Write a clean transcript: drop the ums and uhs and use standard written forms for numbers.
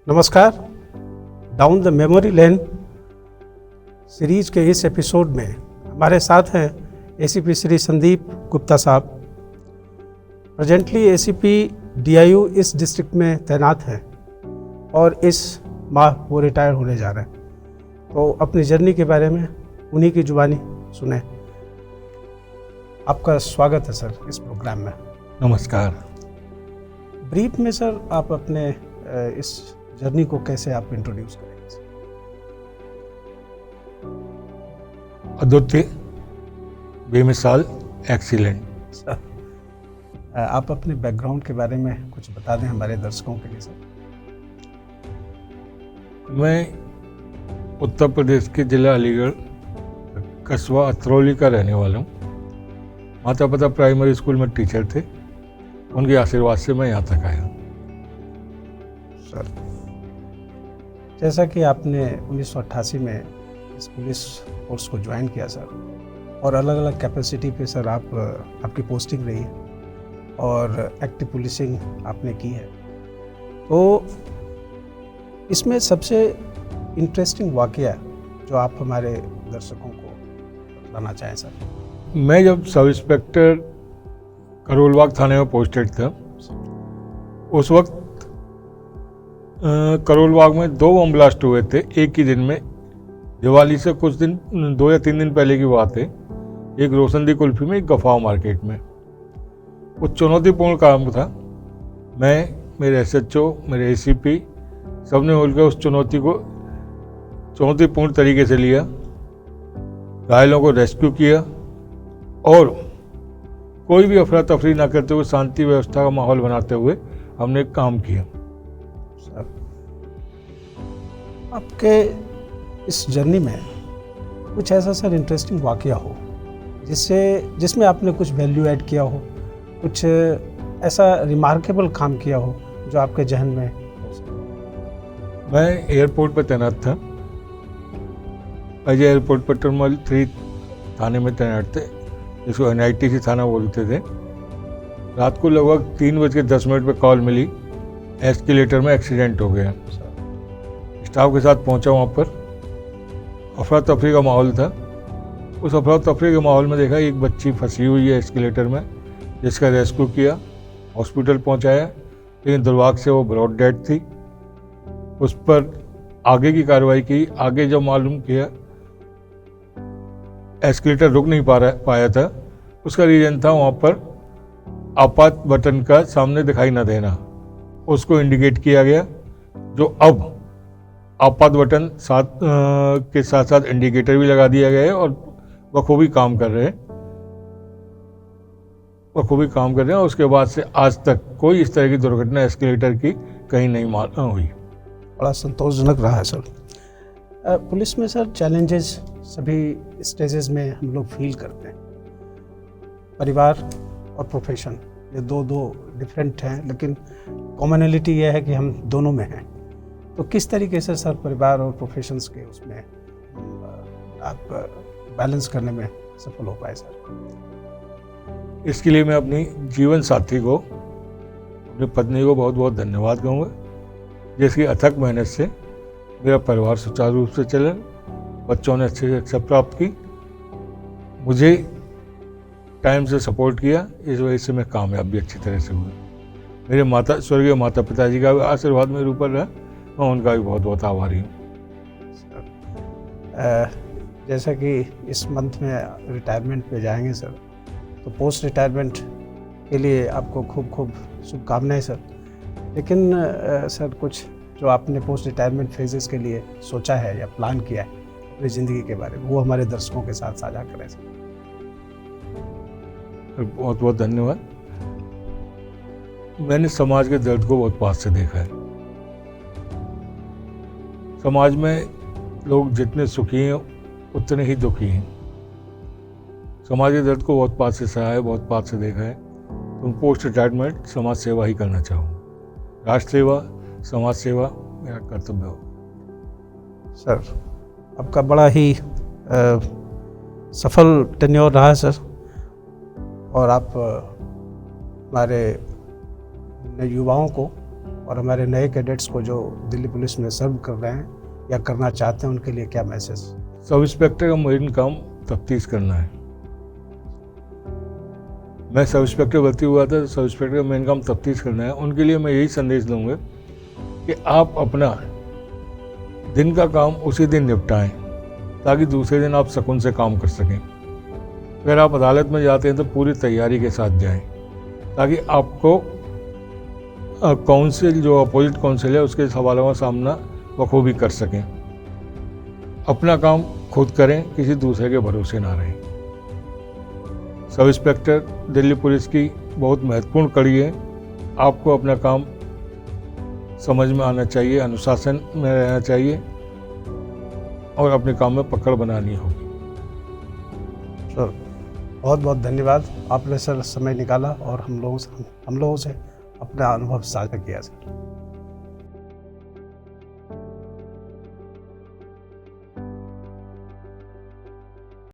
नमस्कार। Down the memory lane series के इस एपिसोड में हमारे साथ हैं एसीपी श्री संदीप गुप्ता साहब। प्रेजेंटली एसीपी डीआईयू इस डिस्ट्रिक्ट में तैनात हैं और इस माह वो रिटायर होने जा रहे हैं। तो अपनी जर्नी के बारे में उन्हीं की जुबानी सुने। आपका स्वागत है सर इस प्रोग्राम में। नमस्कार। ब्रीफ में सर आप अपने इस जर्नी को कैसे आप इंट्रोड्यूस करेंगे? अद्वितीय, बेमिसाल, एक्सीलेंट। सर आप अपने बैकग्राउंड के बारे में कुछ बता दें हमारे दर्शकों के लिए सर। मैं उत्तर प्रदेश के जिला अलीगढ़ कस्बा अतरौली का रहने वाला हूँ। माता पिता प्राइमरी स्कूल में टीचर थे, उनके आशीर्वाद से मैं यहाँ तक आया। सर जैसा कि आपने 1988 में इस पुलिस फोर्स को ज्वाइन किया सर, और अलग अलग कैपेसिटी पे सर आपकी पोस्टिंग रही है और एक्टिव पुलिसिंग आपने की है, तो इसमें सबसे इंटरेस्टिंग वाकया जो आप हमारे दर्शकों को बताना चाहें सर। मैं जब सब इंस्पेक्टर करोलबाग थाने में पोस्टेड था, उस वक्त करोलबाग में 2 बम ब्लास्ट हुए थे एक ही दिन में। दिवाली से कुछ दिन 2 या 3 दिन पहले की बात है। एक रोशनदी कुल्फी में, एक गफाव मार्केट में। वो चुनौतीपूर्ण काम था। मैं, मेरे एसएचओ, मेरे एसीपी, सबने मिलकर उस चुनौती को चुनौतीपूर्ण तरीके से लिया। घायलों को रेस्क्यू किया और कोई भी अफरा तफरी ना करते हुए शांति व्यवस्था का माहौल बनाते हुए हमने काम किया। आपके इस जर्नी में कुछ ऐसा सर इंटरेस्टिंग वाकया हो जिसमें आपने कुछ वैल्यू ऐड किया हो, कुछ ऐसा रिमार्केबल काम किया हो जो आपके जहन में हो? मैं एयरपोर्ट पर तैनात था। अजय एयरपोर्ट पर टर्मिनल 3 थाने में तैनात थे, जिसको एनआईटीसी थाना बोलते थे। रात को लगभग 3:10 पर कॉल मिली, एस्केलेटर में एक्सीडेंट हो गया। स्टाफ के साथ पहुंचा वहाँ पर। अफरा तफरी का माहौल था। उस अफरा तफरी के माहौल में देखा एक बच्ची फंसी हुई है एस्केलेटर में, जिसका रेस्क्यू किया, हॉस्पिटल पहुंचाया, लेकिन दुर्भाग्य से वो ब्रॉड डेड थी। उस पर आगे की कार्रवाई की। आगे जब मालूम किया एस्केलेटर रुक नहीं पाया था, उसका रीजन था वहाँ पर आपात बटन का सामने दिखाई न देना। उसको इंडिकेट किया गया, जो अब आपात बटन के साथ साथ इंडिकेटर भी लगा दिया गया है और बखूबी काम कर रहे हैं। और उसके बाद से आज तक कोई इस तरह की दुर्घटना एस्केलेटर की कहीं नहीं हुई। बड़ा संतोषजनक रहा है सर। पुलिस में सर चैलेंजेस सभी स्टेजेस में हम लोग फील करते हैं। परिवार और प्रोफेशन ये दो डिफरेंट हैं, लेकिन कॉमनलिटी ये है कि हम दोनों में हैं। तो किस तरीके से सर परिवार और प्रोफेशंस के उसमें आप बैलेंस करने में सफल हो पाए सर? इसके लिए मैं अपनी जीवन साथी को, अपनी पत्नी को बहुत बहुत धन्यवाद कहूँगा, जिसकी अथक मेहनत से मेरा परिवार सुचारू रूप से चला। बच्चों ने अच्छे शिक्षा प्राप्त की, मुझे टाइम से सपोर्ट किया, इस वजह से मैं कामयाब भी अच्छी तरह से हुआ। मेरे स्वर्गीय माता पिताजी का भी आशीर्वाद मेरे ऊपर रहा, मैं उनका भी बहुत बहुत आभारी हूँ। जैसा कि इस मंथ में रिटायरमेंट पे जाएंगे सर, तो पोस्ट रिटायरमेंट के लिए आपको खूब खूब शुभकामनाएं सर। लेकिन सर कुछ जो आपने पोस्ट रिटायरमेंट फेजेस के लिए सोचा है या प्लान किया है अपनी ज़िंदगी के बारे में, वो हमारे दर्शकों के साथ साझा करें सर। बहुत बहुत धन्यवाद। मैंने समाज के दर्द को बहुत पास से देखा है। समाज में लोग जितने सुखी हैं उतने ही दुखी हैं। समाज के दर्द को बहुत पास से सहा है, बहुत पास से देखा है। तो पोस्ट रिटायरमेंट समाज सेवा ही करना चाहूँ। राष्ट्र सेवा, समाज सेवा मेरा कर्तव्य हो। सर आपका बड़ा ही सफल टेन्योर रहा है सर, और आप हमारे युवाओं को और हमारे नए कैडेट्स को जो दिल्ली पुलिस में सर्व कर रहे हैं या करना चाहते हैं उनके लिए क्या मैसेज? सब इंस्पेक्टर का मेन काम तफ्तीश करना है। मैं सब इंस्पेक्टर भर्ती हुआ था, तो सब इंस्पेक्टर का मेन काम तफ्तीश करना है। उनके लिए मैं यही संदेश दूंगा कि आप अपना दिन का काम उसी दिन निपटाएं ताकि दूसरे दिन आप सुकून से काम कर सकें। अगर आप अदालत में जाते हैं तो पूरी तैयारी के साथ जाएं ताकि आपको काउंसिल जो अपोजिट काउंसिल है उसके सवालों का सामना बखूबी कर सकें। अपना काम खुद करें, किसी दूसरे के भरोसे ना रहें। सब इंस्पेक्टर दिल्ली पुलिस की बहुत महत्वपूर्ण कड़ी है। आपको अपना काम समझ में आना चाहिए, अनुशासन में रहना चाहिए और अपने काम में पकड़ बनानी होगी। सर बहुत बहुत धन्यवाद, आपने सर समय निकाला और हम लोगों से अपना अनुभव साझा किया सर।